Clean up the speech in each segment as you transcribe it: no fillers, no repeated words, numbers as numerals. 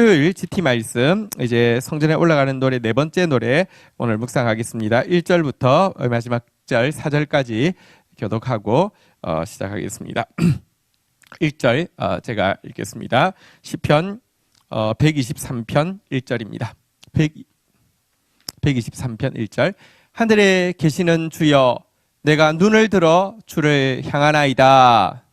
금요일 GT 말씀 이제 성전에 올라가는 노래 네 번째 노래 오늘 묵상하겠습니다. 1절부터 마지막 절 4절까지 교독하고 시작하겠습니다. 1절 제가 읽겠습니다. 시편 123편 1절입니다. 123편 1절. 하늘에 계시는 주여, 내가 눈을 들어 주를 향하나이다.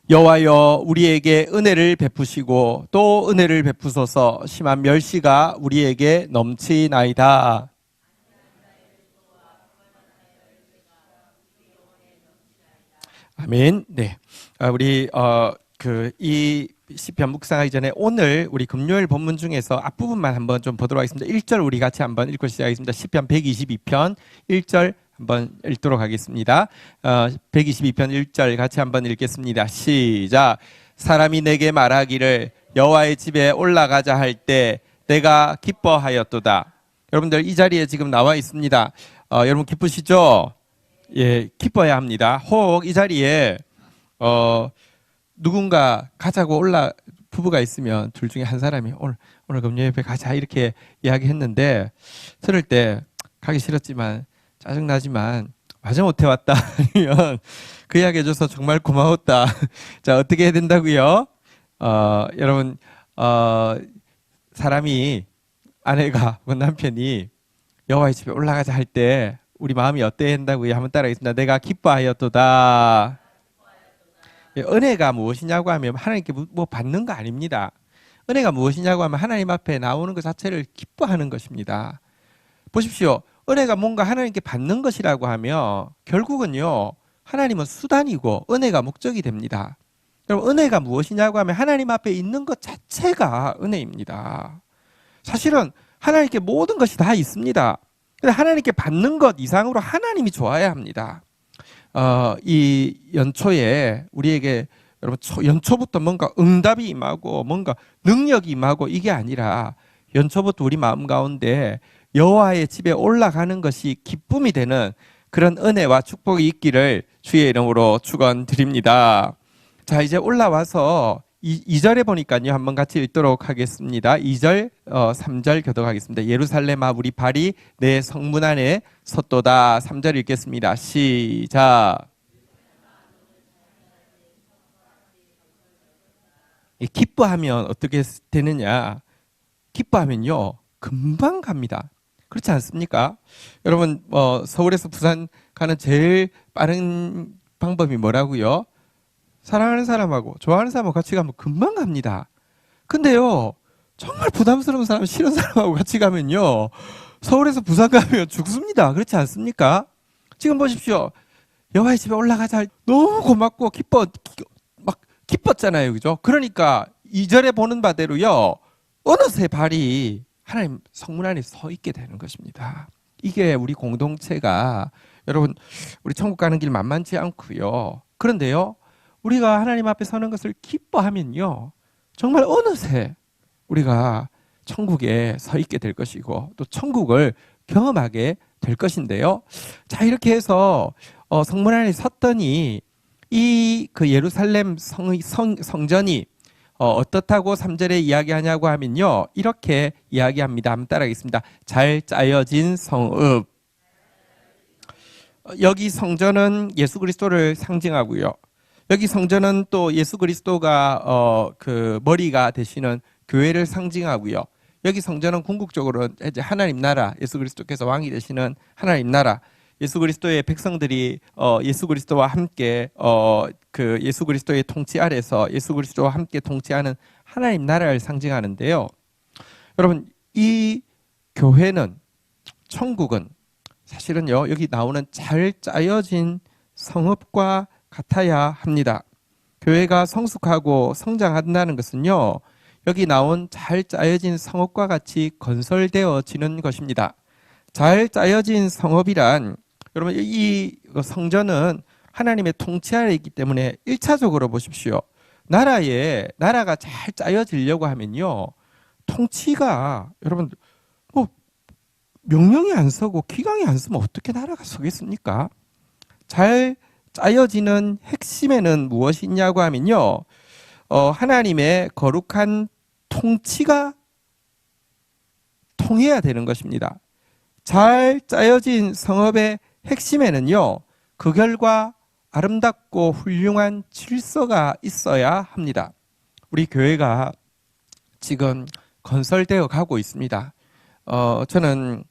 여호와여, 우리에게 은혜를 베푸시고 또 은혜를 베푸소서. 심한 멸시가 우리에게 넘치나이다. 아멘. 네, 우리 이 시편 묵상하기 전에 오늘 우리 금요일 본문 중에서 앞부분만 한번 좀 보도록 하겠습니다. 1절 우리 같이 한번 읽고 시작하겠습니다. 시편 122편 1절 한번 읽도록 하겠습니다. 122편 1절 같이 한번 읽겠습니다. 시작. 사람이 내게 말하기를 여호와의 집에 올라가자 할 때 내가 기뻐하였도다. 여러분들 이 자리에 지금 나와 있습니다. 여러분 기쁘시죠? 예, 기뻐야 합니다. 혹 이 자리에 누군가 가자고 부부가 있으면 둘 중에 한 사람이 오늘 금요일에 가자 이렇게 이야기했는데 들을 때 가기 싫었지만 짜증나지만 마저 못해 왔다 아니면 그 이야기 해줘서 정말 고마웠다. 자, 어떻게 해야 된다고요? 여러분 사람이 아내가 남편이 여호와의 집에 올라가자 할 때 우리 마음이 어때야 한다고요? 한번 따라하겠습니다. 내가 기뻐하였도다. 은혜가 무엇이냐고 하면 하나님께 뭐 받는 거 아닙니다. 은혜가 무엇이냐고 하면 하나님 앞에 나오는 것 자체를 기뻐하는 것입니다. 보십시오. 은혜가 뭔가 하나님께 받는 것이라고 하면 결국은요, 하나님은 수단이고 은혜가 목적이 됩니다. 여러분, 은혜가 무엇이냐고 하면 하나님 앞에 있는 것 자체가 은혜입니다. 사실은 하나님께 모든 것이 다 있습니다. 근데 하나님께 받는 것 이상으로 하나님이 좋아야 합니다. 이 연초에 우리에게 여러분 연초부터 뭔가 응답이 임하고 뭔가 능력이 임하고 이게 아니라 연초부터 우리 마음 가운데 여호와의 집에 올라가는 것이 기쁨이 되는 그런 은혜와 축복이 있기를 주의 이름으로 축원드립니다. 자, 이제 올라와서 2절에 보니까요, 한번 같이 읽도록 하겠습니다. 2절, 3절 교독하겠습니다. 예루살렘아, 우리 발이 내 성문 안에 섰도다. 3절 읽겠습니다. 시작. 기뻐하면 어떻게 되느냐? 기뻐하면요, 금방 갑니다. 그렇지 않습니까? 여러분, 서울에서 부산 가는 제일 빠른 방법이 뭐라고요? 사랑하는 사람하고 좋아하는 사람하고 같이 가면 금방 갑니다. 근데요, 정말 부담스러운 사람, 싫은 사람하고 같이 가면요, 서울에서 부산 가면 죽습니다. 그렇지 않습니까? 지금 보십시오. 여호와의 집에 올라가자. 너무 고맙고 막 기뻤잖아요. 그죠? 그러니까 2절에 보는 바대로요, 어느새 발이 하나님 성문 안에 서 있게 되는 것입니다. 이게 우리 공동체가, 여러분, 우리 천국 가는 길 만만치 않고요. 그런데요, 우리가 하나님 앞에 서는 것을 기뻐하면요, 정말 어느새 우리가 천국에 서 있게 될 것이고 또 천국을 경험하게 될 것인데요. 자, 이렇게 해서 성문 안에 섰더니 이 그 예루살렘 성전이 어떻다고 3절에 이야기하냐고 하면요, 이렇게 이야기합니다. 한번 따라하겠습니다. 잘 짜여진 성읍. 여기 성전은 예수 그리스도를 상징하고요, 여기 성전은 또 예수 그리스도가 그 머리가 되시는 교회를 상징하고요, 여기 성전은 궁극적으로 이제 하나님 나라, 예수 그리스도께서 왕이 되시는 하나님 나라, 예수 그리스도의 백성들이 예수 그리스도와 함께 그 예수 그리스도의 통치 아래서 예수 그리스도와 함께 통치하는 하나님 나라를 상징하는데요. 여러분, 이 교회는, 천국은 사실은요, 여기 나오는 잘 짜여진 성읍과 같아야 합니다. 교회가 성숙하고 성장한다는 것은요, 여기 나온 잘 짜여진 성읍과 같이 건설되어지는 것입니다. 잘 짜여진 성읍이란, 여러분, 이 성전은 하나님의 통치 아래에 있기 때문에 1차적으로 보십시오. 나라가 잘 짜여지려고 하면요, 통치가 여러분 뭐 명령이 안 서고 기강이 안 서면 어떻게 나라가 서겠습니까? 잘 짜여지는 핵심에는 무엇이 있냐고 하면요. 하나님의 거룩한 통치가 통해야 되는 것입니다. 잘 짜여진 성읍의 핵심에는요. 그 결과 아름답고 훌륭한 질서가 있어야 합니다. 우리 교회가 지금 건설되어 가고 있습니다. 저는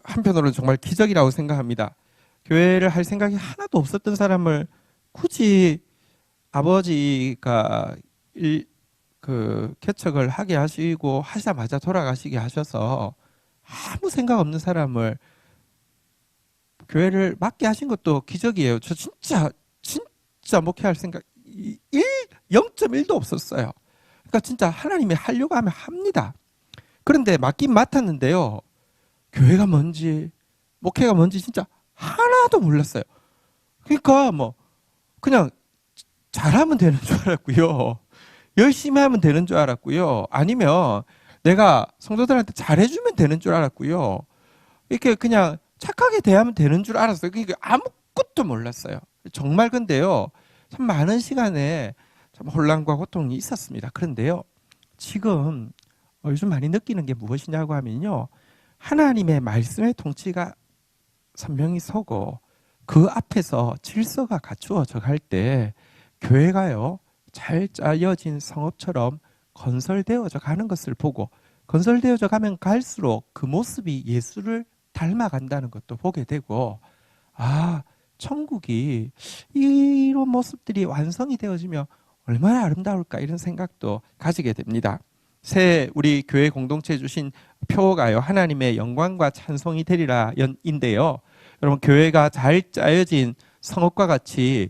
한편으로는 정말 기적이라고 생각합니다. 교회를 할 생각이 하나도 없었던 사람을 굳이 아버지가 개척을 하게 하시고 하자마자 돌아가시게 하셔서 아무 생각 없는 사람을 교회를 맡게 하신 것도 기적이에요. 저 진짜 목회할 생각 0.1도 없었어요. 그러니까 진짜 하나님이 하려고 하면 합니다. 그런데 맡긴 맡았는데요. 교회가 뭔지 목회가 뭔지 진짜 하나도 몰랐어요. 그러니까 뭐 그냥 잘하면 되는 줄 알았고요. 열심히 하면 되는 줄 알았고요. 아니면 내가 성도들한테 잘해주면 되는 줄 알았고요. 이렇게 그냥 착하게 대하면 되는 줄 알았어요. 그러니까 아무것도 몰랐어요. 정말 근데요. 참 많은 시간에 참 혼란과 고통이 있었습니다. 그런데요. 지금 요즘 많이 느끼는 게 무엇이냐고 하면요. 하나님의 말씀의 통치가 선명히 서고 그 앞에서 질서가 갖추어져 갈 때 교회가요. 잘 짜여진 성읍처럼 건설되어져 가는 것을 보고 건설되어져 가면 갈수록 그 모습이 예수를 닮아간다는 것도 보게 되고 천국이 이런 모습들이 완성이 되어지면 얼마나 아름다울까 이런 생각도 가지게 됩니다. 새 우리 교회 공동체에 주신 표가요. 하나님의 영광과 찬송이 되리라 인데요. 여러분 교회가 잘 짜여진 성읍과 같이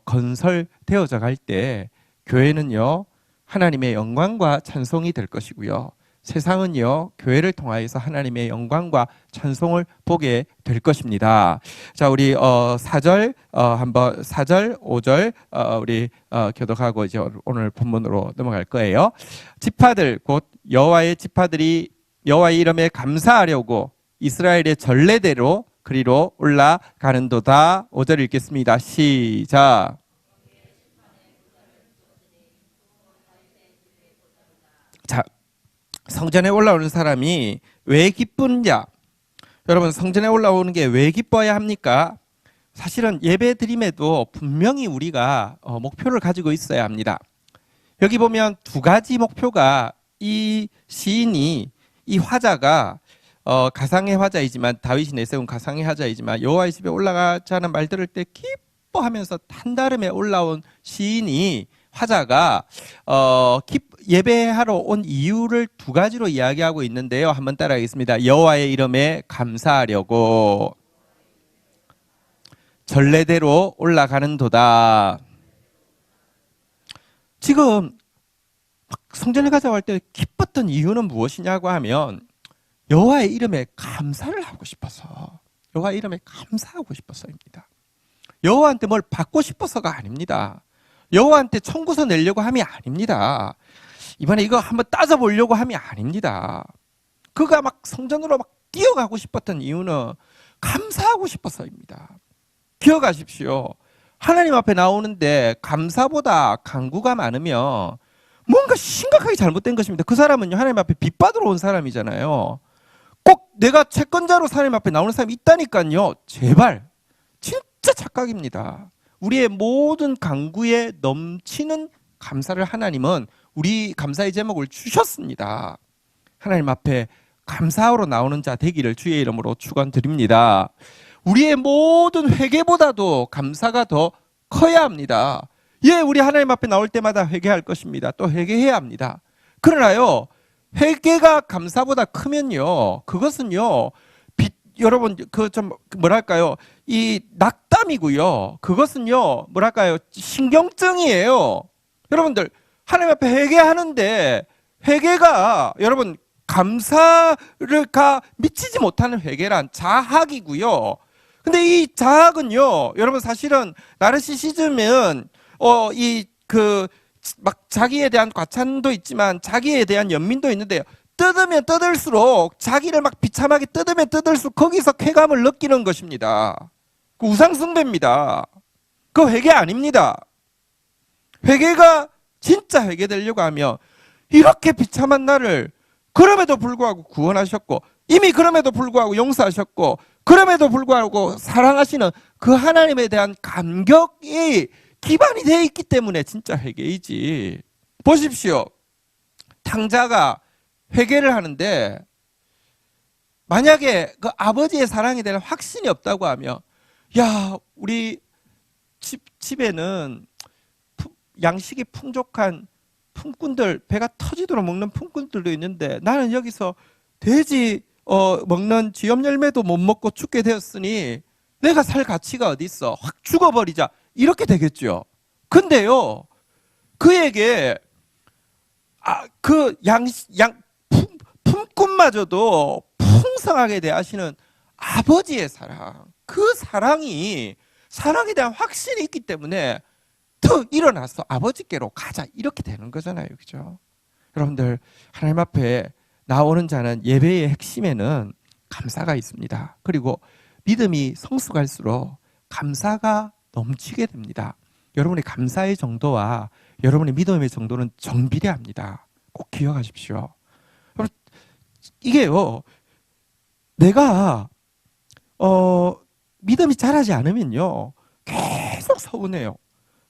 건설되어져 갈 때 교회는요. 하나님의 영광과 찬송이 될 것이고요. 세상은요. 교회를 통하여서 하나님의 영광과 찬송을 보게 될 것입니다. 자, 우리 4절 한번 4절, 5절 우리 교독하고 이제 오늘 본문으로 넘어갈 거예요. 지파들 곧 여호와의 지파들이 여호와의 이름에 감사하려고 이스라엘의 전례대로 그리로 올라가는도다. 5절 읽겠습니다. 시작. 자, 성전에 올라오는 사람이 왜 기쁘냐? 여러분 성전에 올라오는 게 왜 기뻐야 합니까? 사실은 예배 드림에도 분명히 우리가 목표를 가지고 있어야 합니다. 여기 보면 두 가지 목표가 이 시인이 이 화자가 가상의 화자이지만 다윗이 내세운 가상의 화자이지만 여호와의 집에 올라가자는 말 들을 때 기뻐하면서 한달음에 올라온 시인이 화자가 예배하러 온 이유를 두 가지로 이야기하고 있는데요. 한번 따라하겠습니다. 여호와의 이름에 감사하려고 전례대로 올라가는도다. 지금 성전에 가자고 할 때 기뻤던 이유는 무엇이냐고 하면 여호와의 이름에 감사를 하고 싶어서 여호와의 이름에 감사하고 싶어서입니다. 여호와한테 뭘 받고 싶어서가 아닙니다. 여호와한테 청구서 내려고 함이 아닙니다. 이번에 이거 한번 따져보려고 함이 아닙니다. 그가 막 성전으로 막 뛰어가고 싶었던 이유는 감사하고 싶어서입니다. 기억하십시오. 하나님 앞에 나오는데 감사보다 간구가 많으면 뭔가 심각하게 잘못된 것입니다. 그 사람은요 하나님 앞에 빚 받으러 온 사람이잖아요. 꼭 내가 채권자로 하나님 앞에 나오는 사람이 있다니까요. 제발 진짜 착각입니다. 우리의 모든 간구에 넘치는 감사를 하나님은 우리 감사의 제목을 주셨습니다. 하나님 앞에 감사하러 나오는 자 되기를 주의 이름으로 축원드립니다. 우리의 모든 회개보다도 감사가 더 커야 합니다. 예, 우리 하나님 앞에 나올 때마다 회개할 것입니다. 또 회개해야 합니다. 그러나요, 회개가 감사보다 크면요, 그것은요, 여러분, 뭐랄까요, 이 낙담이고요. 그것은요, 뭐랄까요, 신경증이에요. 여러분들, 하나님 앞에 회개하는데, 회개가, 여러분, 감사를 미치지 못하는 회개란 자학이고요. 근데 이 자학은요, 여러분 사실은 나르시시즘은 막 자기에 대한 과찬도 있지만 자기에 대한 연민도 있는데 뜯으면 뜯을수록 자기를 막 비참하게 뜯으면 뜯을수록 거기서 쾌감을 느끼는 것입니다. 그 우상숭배입니다. 그 회개 아닙니다. 회개가 진짜 회개되려고 하면 이렇게 비참한 나를 그럼에도 불구하고 구원하셨고 이미 그럼에도 불구하고 용서하셨고 그럼에도 불구하고 사랑하시는 그 하나님에 대한 감격이 기반이 되어 있기 때문에 진짜 회개이지. 보십시오. 탕자가 회개를 하는데 만약에 그 아버지의 사랑에 대한 확신이 없다고 하면 야 우리 집에는 양식이 풍족한 품꾼들 배가 터지도록 먹는 품꾼들도 있는데 나는 여기서 돼지 먹는 쥐염 열매도 못 먹고 죽게 되었으니 내가 살 가치가 어디 있어? 확 죽어버리자 이렇게 되겠죠. 근데요 그에게 품꾼마저도 풍성하게 대하시는 아버지의 사랑, 그 사랑에 대한 확신이 있기 때문에 더 일어나서 아버지께로 가자 이렇게 되는 거잖아요. 그죠? 여러분들 하나님 앞에 나오는 자는 예배의 핵심에는 감사가 있습니다. 그리고 믿음이 성숙할수록 감사가 넘치게 됩니다. 여러분의 감사의 정도와 여러분의 믿음의 정도는 정비례합니다. 꼭 기억하십시오. 이게요 내가 믿음이 자라지 않으면요 계속 서운해요.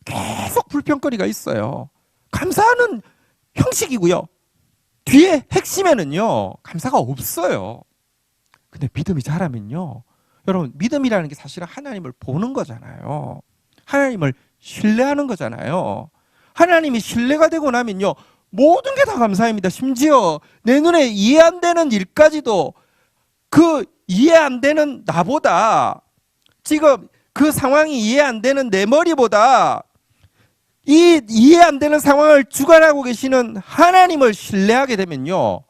계속 불평거리가 있어요. 감사는 형식이고요. 뒤에 핵심에는요 감사가 없어요. 근데 믿음이 자라면요 여러분 믿음이라는 게 사실은 하나님을 보는 거잖아요. 하나님을 신뢰하는 거잖아요. 하나님이 신뢰가 되고 나면요 모든 게 다 감사입니다. 심지어 내 눈에 이해 안 되는 일까지도 그 이해 안 되는 나보다 지금 그 상황이 이해 안 되는 내 머리보다 이 이해 안 되는 상황을 주관하고 계시는 하나님을 신뢰하게 되면요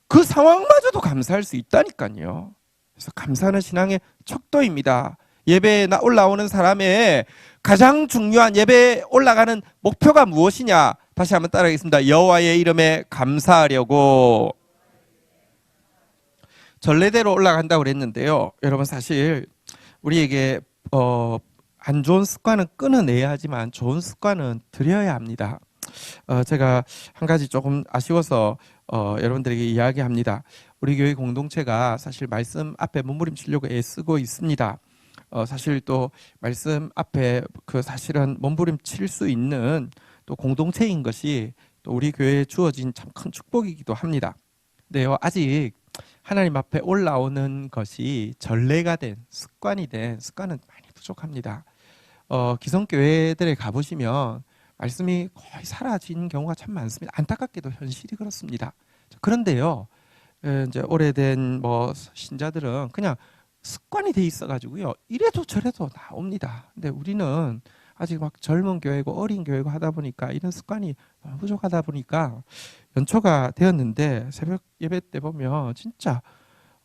그 상황마저도 감사할 수 있다니까요. 그래서 감사는 신앙의 척도입니다. 예배에 올라오는 사람의 가장 중요한 예배에 올라가는 목표가 무엇이냐? 다시 한번 따라하겠습니다. 여호와의 이름에 감사하려고. 전례대로 올라간다고 그랬는데요. 여러분 사실 우리에게 안 좋은 습관은 끊어내야 하지만 좋은 습관은 들여야 합니다. 제가 한 가지 조금 아쉬워서 여러분들에게 이야기합니다. 우리 교회 공동체가 사실 말씀 앞에 몸부림치려고 애쓰고 있습니다. 사실 또 말씀 앞에 그 사실은 몸부림칠 수 있는 또 공동체인 것이 또 우리 교회에 주어진 참 큰 축복이기도 합니다. 근데요 아직 하나님 앞에 올라오는 것이 전례가 된 습관은 많이 부족합니다. 기성교회들에 가보시면 말씀이 거의 사라진 경우가 참 많습니다. 안타깝게도 현실이 그렇습니다. 그런데요 이제 오래된 신자들은 그냥 습관이 돼 있어가지고요 이래도 저래도 나옵니다. 근데 우리는 아직 막 젊은 교회고 어린 교회고 하다 보니까 이런 습관이 부족하다 보니까 연초가 되었는데 새벽 예배 때 보면 진짜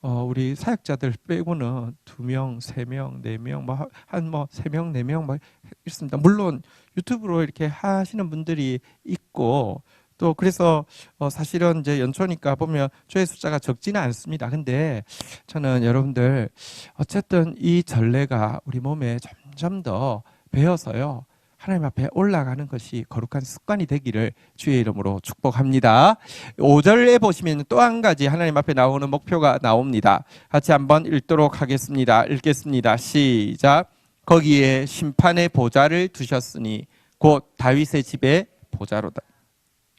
우리 사역자들 빼고는 2명, 3명, 4명, 한 3명, 4명 막 있습니다. 물론 유튜브로 이렇게 하시는 분들이 있고 또 그래서 사실은 이제 연초니까 보면 조회 숫자가 적지는 않습니다. 근데 저는 여러분들 어쨌든 이 전례가 우리 몸에 점점 더 배어서요 하나님 앞에 올라가는 것이 거룩한 습관이 되기를 주의 이름으로 축복합니다. 5절에 보시면 또 한 가지 하나님 앞에 나오는 목표가 나옵니다. 같이 한번 읽도록 하겠습니다. 읽겠습니다. 시작. 거기에 심판의 보좌를 두셨으니 곧 다윗의 집의 보좌로다.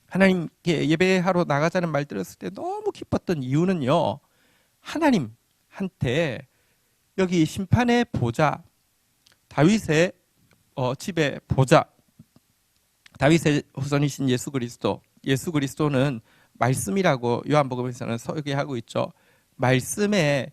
하나님께 예배하러 나가자는 말 들었을 때 너무 기뻤던 이유는요 하나님한테 여기 심판의 보좌, 다윗의 집의 보좌, 다윗의 후손이신 예수 그리스도는 말씀이라고 요한복음에서는 소개하고 있죠. 말씀의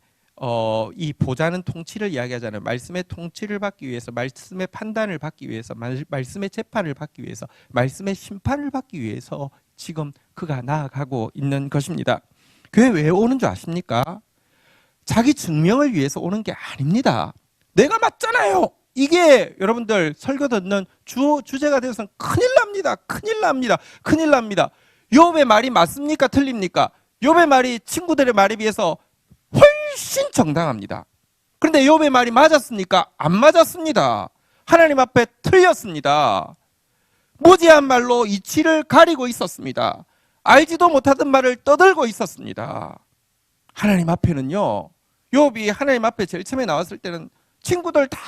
이 보좌는 통치를 이야기하잖아요. 말씀의 통치를 받기 위해서, 말씀의 판단을 받기 위해서, 말씀의 재판을 받기 위해서, 말씀의 심판을 받기 위해서 지금 그가 나아가고 있는 것입니다. 교회 왜 오는 줄 아십니까? 자기 증명을 위해서 오는 게 아닙니다. 내가 맞잖아요. 이게 여러분들 설교 듣는 주제가 되어서는 큰일 납니다. 큰일 납니다. 큰일 납니다. 욥의 말이 맞습니까? 틀립니까? 욥의 말이 친구들의 말에 비해서 훨씬 정당합니다. 그런데 욥의 말이 맞았습니까? 안 맞았습니다. 하나님 앞에 틀렸습니다. 무지한 말로 이치를 가리고 있었습니다. 알지도 못하던 말을 떠들고 있었습니다. 하나님 앞에는요, 욥이 하나님 앞에 제일 처음에 나왔을 때는 친구들 다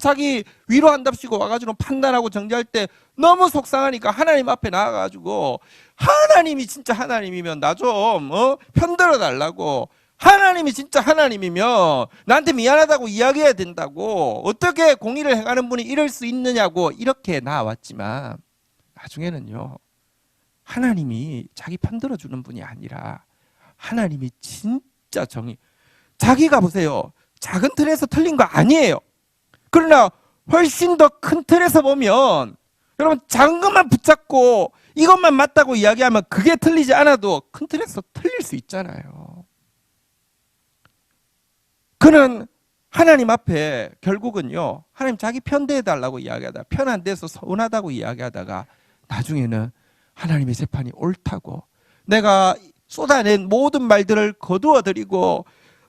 자기 위로한답시고 와가지고 판단하고 정죄할 때 너무 속상하니까 하나님 앞에 나와가지고 하나님이 진짜 하나님이면 나 좀 편들어 달라고, 하나님이 진짜 하나님이면 나한테 미안하다고 이야기해야 된다고, 어떻게 공의를 행하는 분이 이럴 수 있느냐고 이렇게 나왔지만, 나중에는요, 하나님이 자기 편들어 주는 분이 아니라 하나님이 진짜 자기가 보세요, 작은 틀에서 틀린 거 아니에요. 그러나 훨씬 더 큰 틀에서 보면, 여러분 작은 것만 붙잡고 이것만 맞다고 이야기하면 그게 틀리지 않아도 큰 틀에서 틀릴 수 있잖아요. 그는 하나님 앞에 결국은요, 하나님 자기 편대해 달라고 이야기하다가 편 안 돼서 서운하다고 이야기하다가 나중에는 하나님의 재판이 옳다고, 내가 쏟아낸 모든 말들을 거두어 드리고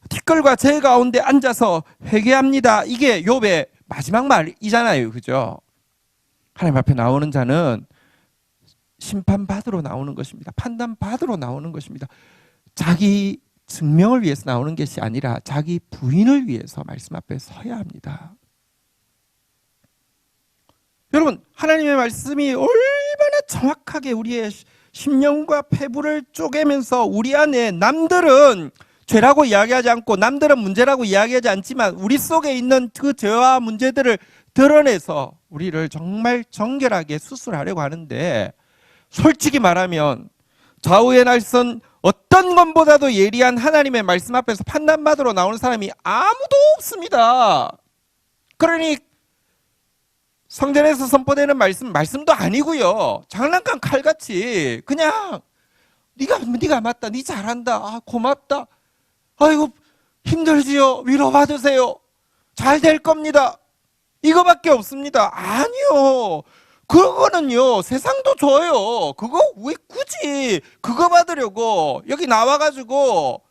티끌과 재 가운데 앉아서 회개합니다. 이게 욥의 마지막 말이잖아요. 그죠? 하나님 앞에 나오는 자는 심판받으러 나오는 것입니다. 판단받으러 나오는 것입니다. 자기 증명을 위해서 나오는 것이 아니라 자기 부인을 위해서 말씀 앞에 서야 합니다. 여러분, 하나님의 말씀이 얼마나 정확하게 우리의 심령과 폐부를 쪼개면서 우리 안에, 남들은 죄라고 이야기하지 않고 남들은 문제라고 이야기하지 않지만 우리 속에 있는 그 죄와 문제들을 드러내서 우리를 정말 정결하게 수술하려고 하는데, 솔직히 말하면 좌우의 날선 어떤 것보다도 예리한 하나님의 말씀 앞에서 판단받으러 나오는 사람이 아무도 없습니다. 그러니 성전에서 선포되는 말씀도 아니고요, 장난감 칼같이 그냥 네가 맞다, 네 잘한다, 아 고맙다, 아이고 힘들지요, 위로받으세요, 잘 될 겁니다, 이거밖에 없습니다. 아니요, 그거는요 세상도 줘요. 그거 왜 굳이 그거 받으려고 여기 나와가지고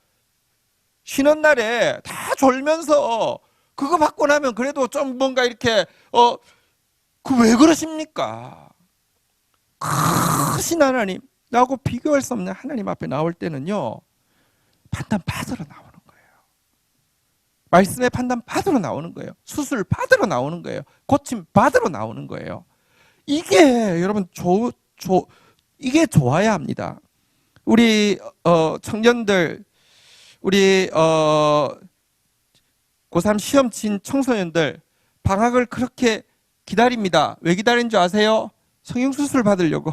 쉬는 날에 다 졸면서 그거 받고 나면 그래도 좀 뭔가 이렇게 그 왜 그러십니까? 크신 하나님, 나하고 비교할 수 없는 하나님 앞에 나올 때는요, 판단 받으러 나오는 거예요. 말씀의 판단 받으러 나오는 거예요. 수술 받으러 나오는 거예요. 고침 받으러 나오는 거예요. 이게 여러분 이게 좋아야 합니다. 우리 청년들, 우리 고3 시험 친 청소년들 방학을 그렇게 기다립니다. 왜 기다리는 줄 아세요? 성형수술 받으려고.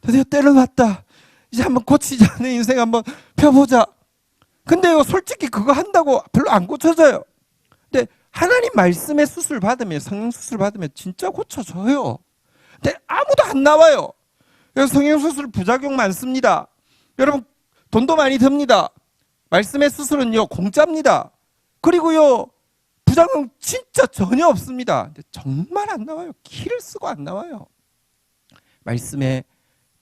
드디어 때는 왔다. 이제 한번 고치자. 내 인생 한번 펴보자. 근데요, 솔직히 그거 한다고 별로 안 고쳐져요. 근데 하나님 말씀의 수술 받으면, 성형수술 받으면 진짜 고쳐져요. 근데 아무도 안 나와요. 성형수술 부작용 많습니다. 여러분, 돈도 많이 듭니다. 말씀의 수술은요, 공짜입니다. 그리고요, 부작용 진짜 전혀 없습니다. 근데 정말 안 나와요. 키를 쓰고 안 나와요. 말씀의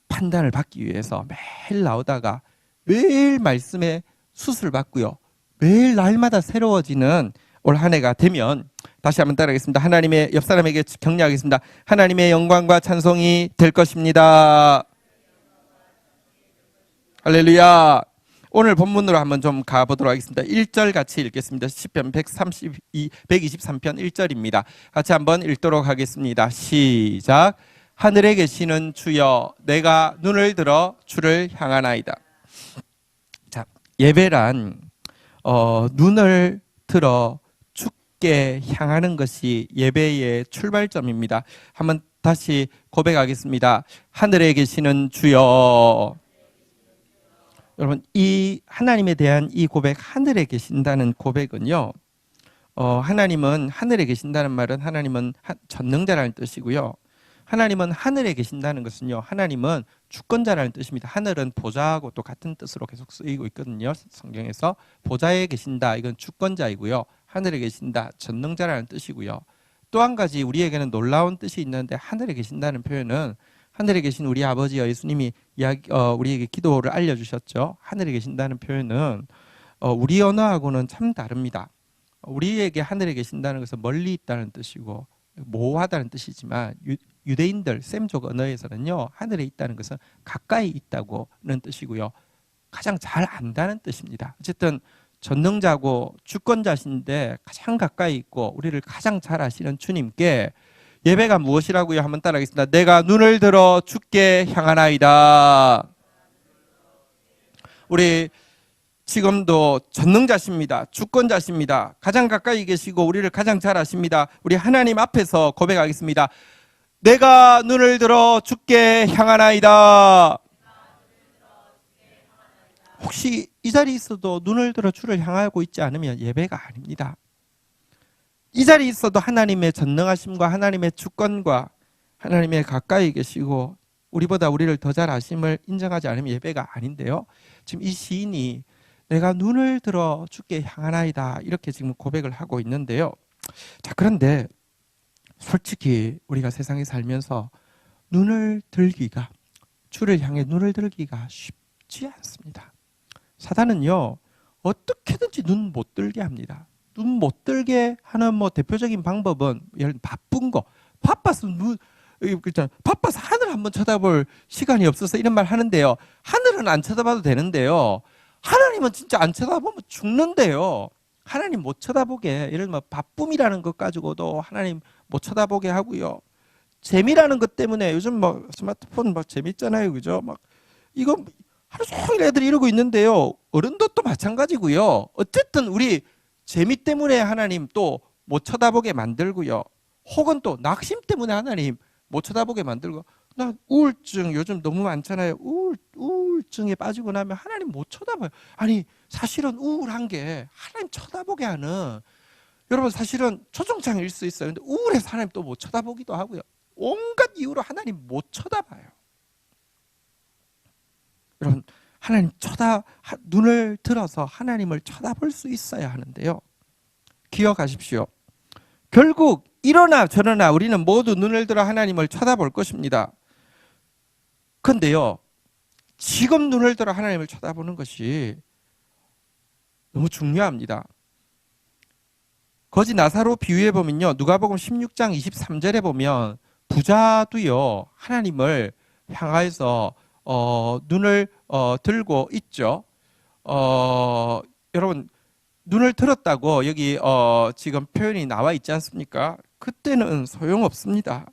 판단을 받기 위해서 매일 나오다가 매일 말씀의 수술 받고요, 매일 날마다 새로워지는 올 한 해가 되면, 다시 한번 따라하겠습니다. 하나님의, 옆 사람에게 격려하겠습니다. 하나님의 영광과 찬송이 될 것입니다. 할렐루야. 오늘 본문으로 한번 좀 가보도록 하겠습니다. 1절 같이 읽겠습니다. 시편 123편 1절입니다. 같이 한번 읽도록 하겠습니다. 시작. 하늘에 계시는 주여, 내가 눈을 들어 주를 향하나이다. 자, 예배란 눈을 들어 주께 향하는 것이 예배의 출발점입니다. 한번 다시 고백하겠습니다. 하늘에 계시는 주여. 여러분, 이 하나님에 대한 이 고백, 하늘에 계신다는 고백은요, 하나님은 하늘에 계신다는 말은 하나님은 전능자라는 뜻이고요, 하나님은 하늘에 계신다는 것은요, 하나님은 주권자라는 뜻입니다. 하늘은 보좌하고 또 같은 뜻으로 계속 쓰이고 있거든요. 성경에서 보좌에 계신다, 이건 주권자이고요, 하늘에 계신다, 전능자라는 뜻이고요. 또 한 가지 우리에게는 놀라운 뜻이 있는데, 하늘에 계신다는 표현은 하늘에 계신 우리 아버지여, 예수님이 우리에게 기도를 알려주셨죠. 하늘에 계신다는 표현은 우리 언어하고는 참 다릅니다. 우리에게 하늘에 계신다는 것은 멀리 있다는 뜻이고 모호하다는 뜻이지만 유대인들 셈족 언어에서는요, 하늘에 있다는 것은 가까이 있다고는 뜻이고요, 가장 잘 안다는 뜻입니다. 어쨌든 전능자고 주권자신데 가장 가까이 있고 우리를 가장 잘 아시는 주님께 예배가 무엇이라고요? 한번 따라하겠습니다. 내가 눈을 들어 주께 향하나이다. 우리 지금도 전능자십니다. 주권자십니다. 가장 가까이 계시고 우리를 가장 잘 아십니다. 우리 하나님 앞에서 고백하겠습니다. 내가 눈을 들어 주께 향하나이다. 혹시 이 자리에 있어도 눈을 들어 주를 향하고 있지 않으면 예배가 아닙니다. 이 자리에 있어도 하나님의 전능하심과 하나님의 주권과 하나님의 가까이 계시고 우리보다 우리를 더 잘 아심을 인정하지 않으면 예배가 아닌데요. 지금 이 시인이 내가 눈을 들어 주께 향하나이다 이렇게 지금 고백을 하고 있는데요. 자, 그런데 솔직히 우리가 세상에 살면서 눈을 들기가, 주를 향해 눈을 들기가 쉽지 않습니다. 사단은요, 어떻게든지 눈 못 들게 합니다. 눈 못 들게 하는 대표적인 방법은 예를 들면 바쁜 거, 바빠서 바빠서 하늘 한번 쳐다볼 시간이 없어서 이런 말 하는데요. 하늘은 안 쳐다봐도 되는데요. 하나님은 진짜 안 쳐다보면 죽는데요. 하나님 못 쳐다보게, 예를 들면 바쁨이라는 것 가지고도 하나님 못 쳐다보게 하고요. 재미라는 것 때문에 요즘 스마트폰 재밌잖아요, 그죠? 이거 하루 종일 애들이 이러고 있는데요. 어른도 또 마찬가지고요. 어쨌든 우리 재미 때문에 하나님 또 못 쳐다보게 만들고요. 혹은 또 낙심 때문에 하나님 못 쳐다보게 만들고, 나 우울증 요즘 너무 많잖아요. 우울증에 빠지고 나면 하나님 못 쳐다봐요. 아니 사실은 우울한 게 하나님 쳐다보게 하는, 여러분 사실은 초종장일 수 있어요. 근데 우울해서 하나님 또 못 쳐다보기도 하고요. 온갖 이유로 하나님 못 쳐다봐요. 여러분 하나님 눈을 들어서 하나님을 쳐다볼 수 있어야 하는데요. 기억하십시오. 결국 이러나 저러나 우리는 모두 눈을 들어 하나님을 쳐다볼 것입니다. 그런데요, 지금 눈을 들어 하나님을 쳐다보는 것이 너무 중요합니다. 거지 나사로 비유해 보면요, 누가복음 16장 23절에 보면 부자도요 하나님을 향하여서 눈을 들고 있죠. 여러분 눈을 들었다고 여기 지금 표현이 나와 있지 않습니까? 그때는 소용없습니다.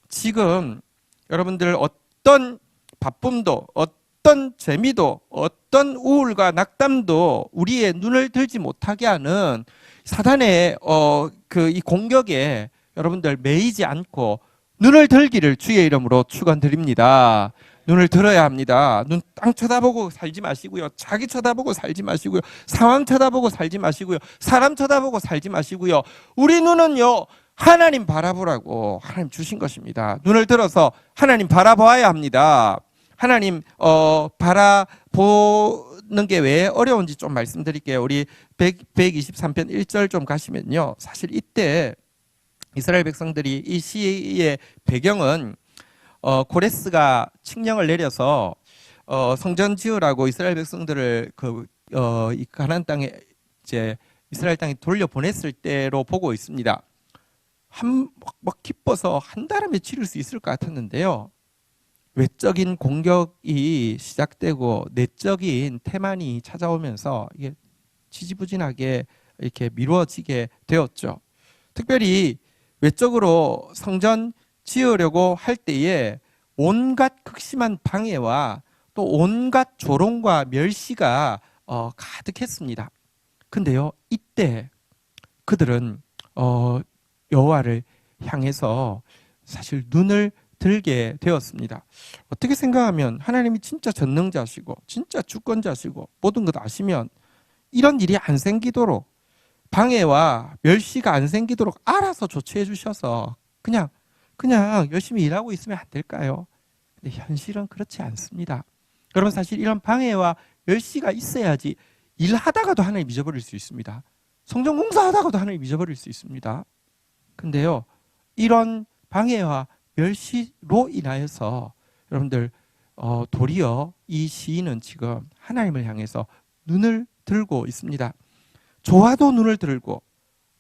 지금 여러분들 어떤 바쁨도, 어떤 재미도, 어떤 우울과 낙담도 우리의 눈을 들지 못하게 하는 사단의 이 공격에 여러분들 매이지 않고 눈을 들기를 주의 이름으로 축원드립니다. 눈을 들어야 합니다. 눈 땅 쳐다보고 살지 마시고요. 자기 쳐다보고 살지 마시고요. 상황 쳐다보고 살지 마시고요. 사람 쳐다보고 살지 마시고요. 우리 눈은요, 하나님 바라보라고 하나님 주신 것입니다. 눈을 들어서 하나님 바라봐야 합니다. 하나님 바라보는 게 왜 어려운지 좀 말씀드릴게요. 우리 123편 1절 좀 가시면요, 사실 이때 이스라엘 백성들이 이 시의 배경은 고레스가 칙령을 내려서 성전 지으라고 이스라엘 백성들을 이 가나안 땅에 이제 이스라엘 땅에 돌려 보냈을 때로 보고 있습니다. 막 기뻐서 한 달에 치를 수 있을 것 같았는데요. 외적인 공격이 시작되고 내적인 태만이 찾아오면서 이게 지지부진하게 이렇게 미뤄지게 되었죠. 특별히 외적으로 성전 지으려고 할 때에 온갖 극심한 방해와 또 온갖 조롱과 멸시가 가득했습니다. 근데요, 이때 그들은 여호와를 향해서 사실 눈을 들게 되었습니다. 어떻게 생각하면 하나님이 진짜 전능자시고 진짜 주권자시고 모든 것 아시면 이런 일이 안 생기도록, 방해와 멸시가 안 생기도록 알아서 조치해 주셔서 그냥 열심히 일하고 있으면 안 될까요? 근데 현실은 그렇지 않습니다. 여러분 사실 이런 방해와 멸시가 있어야지 일하다가도 하나님 잊어버릴 수 있습니다. 성전 공사하다가도 하나님 잊어버릴 수 있습니다. 근데요, 이런 방해와 멸시로 인하여서 여러분들 도리어 이 시인은 지금 하나님을 향해서 눈을 들고 있습니다. 좋아도 눈을 들고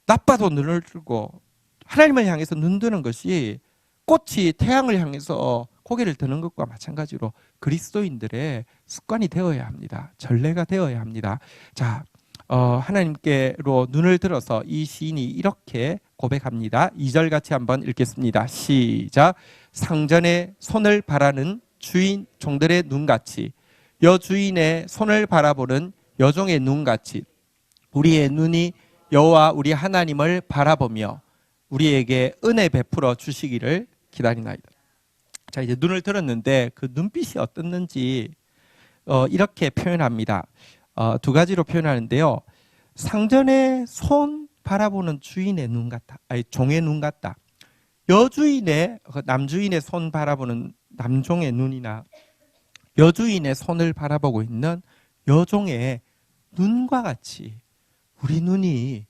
나빠도 눈을 들고 하나님을 향해서 눈 드는 것이 꽃이 태양을 향해서 고개를 드는 것과 마찬가지로 그리스도인들의 습관이 되어야 합니다. 전례가 되어야 합니다. 자, 하나님께로 눈을 들어서 이 시인이 이렇게 고백합니다. 2절 같이 한번 읽겠습니다. 시작. 상전의 손을 바라는 주인 종들의 눈같이 여주인의 손을 바라보는 여종의 눈같이 우리의 눈이 여호와 우리 하나님을 바라보며 우리에게 은혜 베풀어 주시기를 기다리나이다. 자, 이제 눈을 들었는데 그 눈빛이 어떻는지 이렇게 표현합니다. 두 가지로 표현하는데요. 상전의 손 바라보는 주인의 눈 같다. 아니, 종의 눈 같다. 여주인의 남주인의 손 바라보는 남종의 눈이나 여주인의 손을 바라보고 있는 여종의 눈과 같이 우리 눈이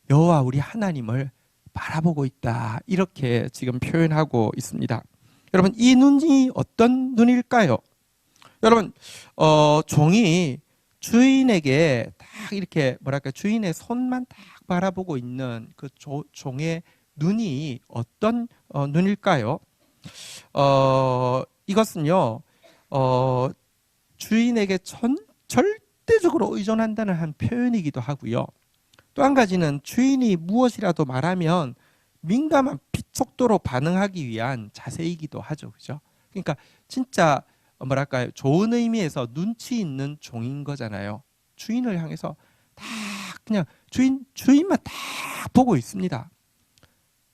여호와 우리 하나님을 바라보고 있다. 이렇게 지금 표현하고 있습니다. 여러분, 이 눈이 어떤 눈일까요? 여러분, 종이 주인에게 딱 이렇게 주인의 손만 딱 바라보고 있는 그 종의 눈이 어떤 눈일까요? 이것은요, 주인에게 절대적으로 의존한다는 한 표현이기도 하고요. 또 한 가지는 주인이 무엇이라도 말하면 민감한 빛 속도로 반응하기 위한 자세이기도 하죠. 그죠? 그러니까 진짜 좋은 의미에서 눈치 있는 종인 거잖아요. 주인을 향해서 다 그냥 주인만 다 보고 있습니다.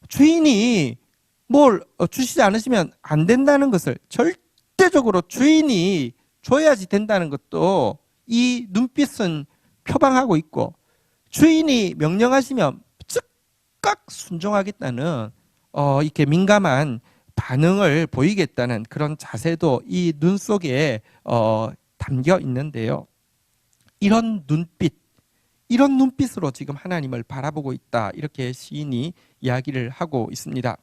주인이 뭘 주시지 않으시면 안 된다는 것을 절대적으로 주인이 줘야지 된다는 것도 이 눈빛은 표방하고 있고, 주인이 명령하시면 즉각 순종하겠다는 이렇게 민감한 반응을 보이겠다는 그런 자세도 이 눈 속에 담겨 있는데요. 이런 눈빛으로 지금 하나님을 바라보고 있다. 이렇게 시인이 이야기를 하고 있습니다.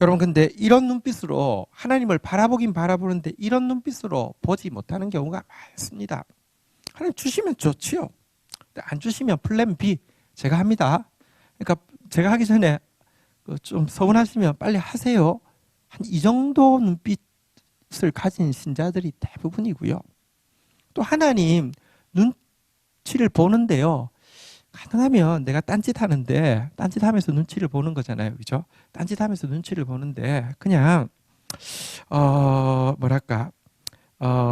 여러분, 근데 이런 눈빛으로 하나님을 바라보긴 바라보는데 이런 눈빛으로 보지 못하는 경우가 많습니다. 하나님 주시면 좋지요. 안 주시면 플랜 B 제가 합니다. 그러니까 제가 하기 전에 좀 서운하시면 빨리 하세요. 한 이 정도 눈빛을 가진 신자들이 대부분이고요. 또 하나님 눈치를 보는데요. 가능하면 내가 딴짓하는데 딴짓하면서 눈치를 보는 거잖아요. 그죠? 딴짓하면서 눈치를 보는데 그냥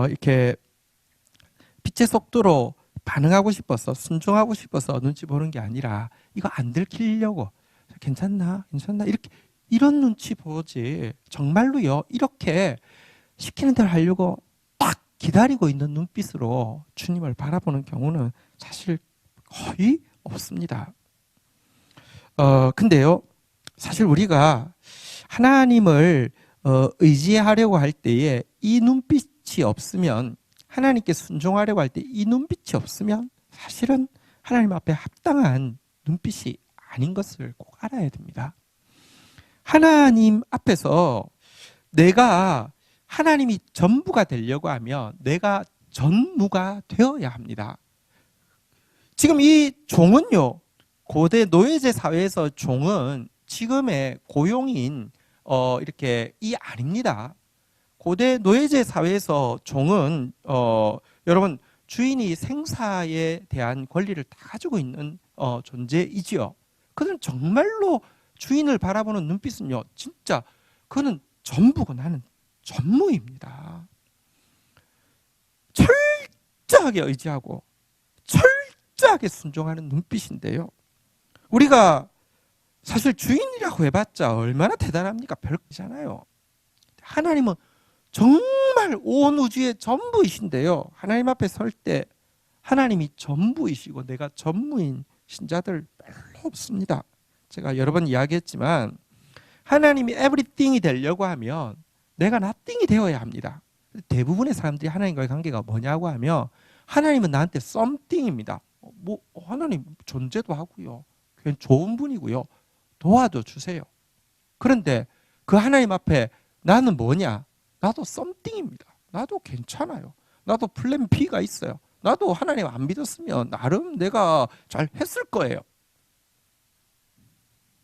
이렇게 빛의 속도로 반응하고 싶어서 순종하고 싶어서 눈치 보는 게 아니라 이거 안 들키려고 괜찮나 이렇게 이런 눈치 보지, 정말로요 이렇게 시키는 대로 하려고 딱 기다리고 있는 눈빛으로 주님을 바라보는 경우는 사실 거의 없습니다. 근데요, 사실 우리가 하나님을 의지하려고 할 때에 이 눈빛이 없으면, 하나님께 순종하려고 할 때 이 눈빛이 없으면 사실은 하나님 앞에 합당한 눈빛이 아닌 것을 꼭 알아야 됩니다. 하나님 앞에서 내가 하나님이 전부가 되려고 하면 내가 전무가 되어야 합니다. 지금 이 종은요, 고대 노예제 사회에서 종은 지금의 고용인 이렇게 아닙니다. 고대 노예제 사회에서 종은 여러분 주인이 생사에 대한 권리를 다 가지고 있는 존재이지요. 그는 정말로 주인을 바라보는 눈빛은요, 진짜 그는 전부고 나는 전무입니다. 철저하게 의지하고 철저하게 순종하는 눈빛인데요. 우리가 사실 주인이라고 해봤자 얼마나 대단합니까? 별거잖아요. 하나님은 정말 온 우주의 전부이신데요. 하나님 앞에 설 때 하나님이 전부이시고 내가 전무인 신자들 별로 없습니다. 제가 여러 번 이야기했지만 하나님이 everything이 되려고 하면 내가 nothing이 되어야 합니다. 대부분의 사람들이 하나님과의 관계가 뭐냐고 하면 하나님은 나한테 something입니다. 하나님 존재도 하고요. 그냥 좋은 분이고요. 도와도 주세요. 그런데 그 하나님 앞에 나는 뭐냐? 나도 썸띵입니다. 나도 괜찮아요. 나도 플랜 B가 있어요. 나도 하나님 안 믿었으면 나름 내가 잘 했을 거예요.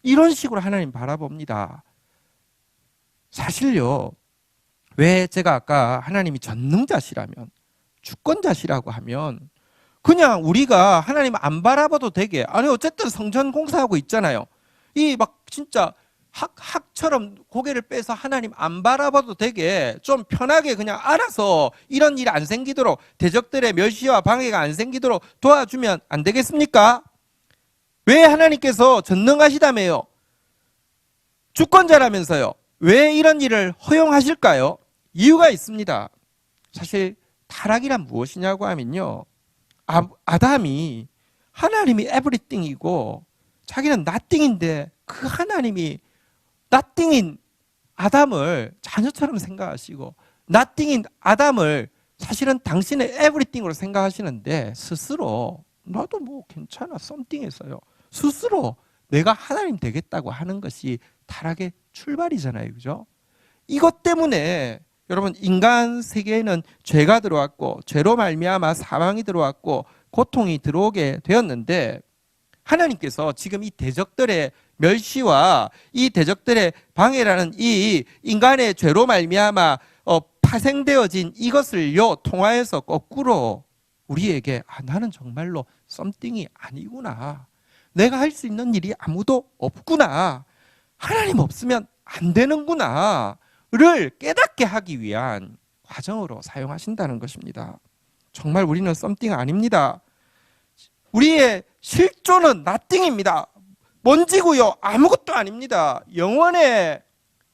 이런 식으로 하나님 바라봅니다. 사실요, 왜 제가 아까 하나님이 전능자시라면, 주권자시라고 하면 그냥 우리가 하나님 안 바라봐도 되게, 아니 어쨌든 성전 공사하고 있잖아요. 이 막 진짜 학처럼 고개를 빼서 하나님 안 바라봐도 되게 좀 편하게 그냥 알아서 이런 일이 안 생기도록, 대적들의 멸시와 방해가 안 생기도록 도와주면 안 되겠습니까? 왜 하나님께서 전능하시다며요? 주권자라면서요. 왜 이런 일을 허용하실까요? 이유가 있습니다. 사실 타락이란 무엇이냐고 하면요, 아담이 하나님이 에브리띵이고 자기는 nothing인데 그 하나님이 nothing인 아담을 자녀처럼 생각하시고 nothing인 아담을 사실은 당신의 everything으로 생각하시는데, 스스로 나도 뭐 괜찮아 썸띵해서요, 스스로 내가 하나님 되겠다고 하는 것이 타락의 출발이잖아요. 그죠? 이것 때문에 여러분, 인간 세계에는 죄가 들어왔고 죄로 말미암아 사망이 들어왔고 고통이 들어오게 되었는데, 하나님께서 지금 이 대적들의 멸시와 이 대적들의 방해라는 이 인간의 죄로 말미암아 파생되어진 이것을요 통하여서 거꾸로 우리에게, 나는 정말로 썸띵이 아니구나, 내가 할 수 있는 일이 아무도 없구나, 하나님 없으면 안 되는구나 를 깨닫게 하기 위한 과정으로 사용하신다는 것입니다. 정말 우리는 썸띵 아닙니다. 우리의 실존은 nothing입니다. 먼지고요, 아무것도 아닙니다. 영원에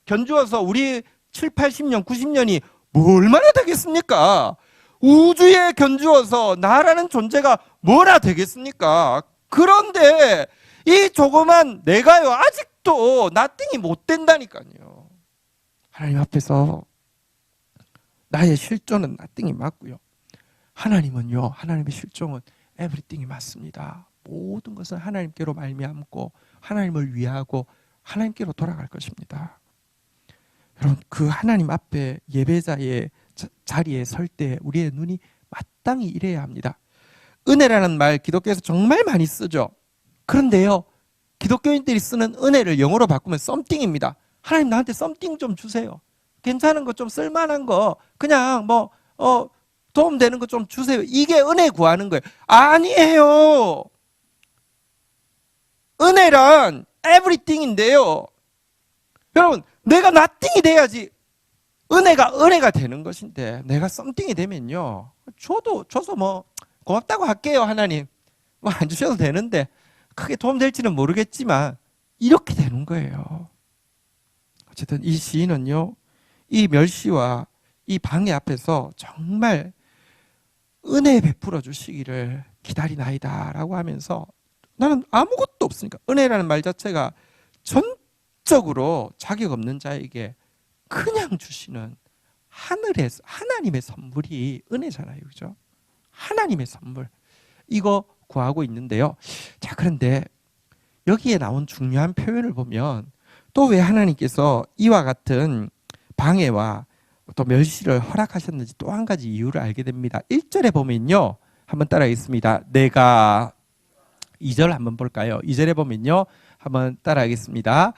견주어서 우리 7, 80년, 90년이 뭐 얼마나 되겠습니까? 우주에 견주어서 나라는 존재가 뭐나 되겠습니까? 그런데 이 조그만 내가요 아직도 nothing이 못 된다니까요. 하나님 앞에서 나의 실존은 nothing이 맞고요, 하나님은요, 하나님의 실존은 everything이 맞습니다. 모든 것은 하나님께로 말미암고 하나님을 위하고 하나님께로 돌아갈 것입니다. 여러분, 그 하나님 앞에 예배자의 자리에 설 때 우리의 눈이 마땅히 이래야 합니다. 은혜라는 말 기독교에서 정말 많이 쓰죠. 그런데요, 기독교인들이 쓰는 은혜를 영어로 바꾸면 썸띵입니다. 하나님 나한테 썸띵 좀 주세요. 괜찮은 거, 좀 쓸만한 거, 그냥 도움되는 거 좀 주세요. 이게 은혜 구하는 거예요. 아니에요. 은혜란 everything인데요, 여러분, 내가 nothing이 돼야지 은혜가 되는 것인데, 내가 something이 되면요, 줘서 뭐 고맙다고 할게요. 하나님 뭐 안 주셔도 되는데 크게 도움될지는 모르겠지만 이렇게 되는 거예요. 어쨌든 이 시인은요, 이 멸시와 이 방해 앞에서 정말 은혜 베풀어 주시기를 기다리나이다 라고 하면서, 나는 아무것도 없으니까, 은혜라는 말 자체가 전적으로 자격 없는 자에게 그냥 주시는 하늘에서 하나님의 선물이 은혜잖아요. 그죠? 하나님의 선물, 이거 구하고 있는데요. 자, 그런데 여기에 나온 중요한 표현을 보면 또 왜 하나님께서 이와 같은 방해와 또 멸시를 허락하셨는지 또 한 가지 이유를 알게 됩니다. 1절에 보면요, 한번 따라하겠습니다. 내가, 2절 한번 볼까요? 2절에 보면요, 한번 따라하겠습니다.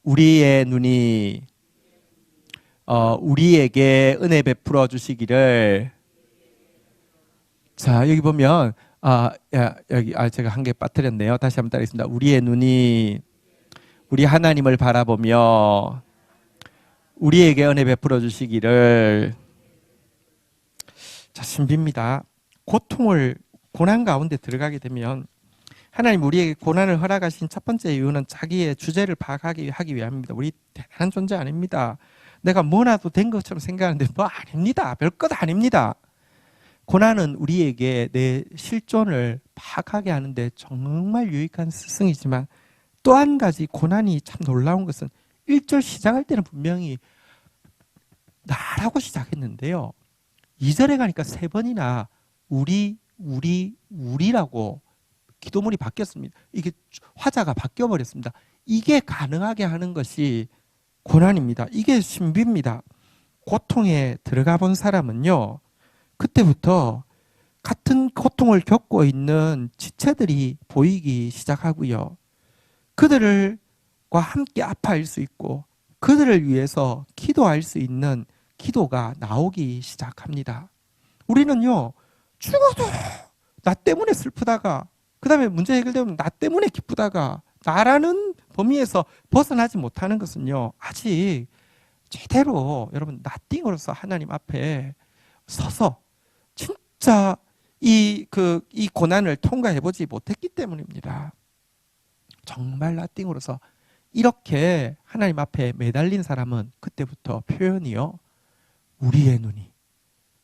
우리의 눈이 우리에게 은혜 베풀어 주시기를. 자, 여기 보면 여기 제가 한 개 빠뜨렸네요. 다시 한번 따라하겠습니다. 우리의 눈이 우리 하나님을 바라보며 우리에게 은혜 베풀어 주시기를. 자, 신비입니다. 고난 가운데 들어가게 되면 하나님 우리에게 고난을 허락하신 첫 번째 이유는 자기의 주제를 파악하기 위함입니다. 우리 대단한 존재 아닙니다. 내가 뭐라도 된 것처럼 생각하는데 뭐 아닙니다. 별것 아닙니다. 고난은 우리에게 내 실존을 파악하게 하는데 정말 유익한 스승이지만, 또 한 가지 고난이 참 놀라운 것은 1절 시작할 때는 분명히 나라고 시작했는데요, 2절에 가니까 3번이나 우리라고 기도문이 바뀌었습니다. 이게 화자가 바뀌어버렸습니다. 이게 가능하게 하는 것이 고난입니다. 이게 신비입니다. 고통에 들어가 본 사람은요, 그때부터 같은 고통을 겪고 있는 지체들이 보이기 시작하고요. 그들과 함께 아파할 수 있고 그들을 위해서 기도할 수 있는 기도가 나오기 시작합니다. 우리는요, 죽어도 나 때문에 슬프다가, 그 다음에 문제 해결되면 나 때문에 기쁘다가, 나라는 범위에서 벗어나지 못하는 것은요, 아직 제대로 여러분 나띵으로서 하나님 앞에 서서 진짜 이 고난을 통과해보지 못했기 때문입니다. 정말 나띵으로서 이렇게 하나님 앞에 매달린 사람은 그때부터 표현이요, 우리의 눈이